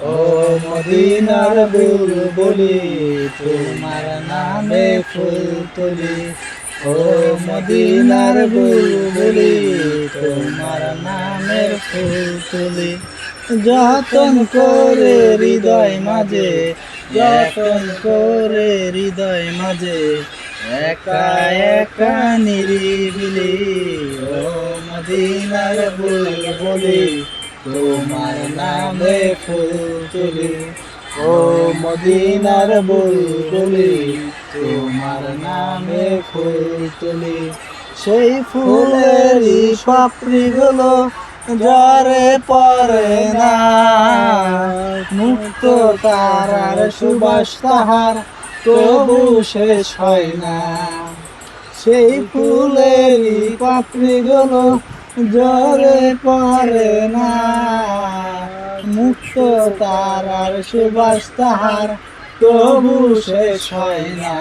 ও মদিনার বুলবুলি তোমার নামে ফুল তুলি, ও মদিনার বুলবুলি তোমার নামের ফুল তুলি। যতন করে হৃদয় মাঝে, যতন করে হৃদয় মাঝে, একা একা নিরিবিলি, ও মদিনার বুলবুলি তোমার নামে ফুল তুলি, ও মদিনার বুলবুলি তোমার নামে ফুল তুলি। সেই ফুলেরই পাপড়িগুলো ঝরে পড়ে না, মুক্ত তারার সুবাস তাহার তবু শেষ হয় না। সেই ফুলেরই পাপড়িগুলো ঝরে পড়ে না, মুক্ত তারার সুবাস তাহার তবু শেষ হয় না।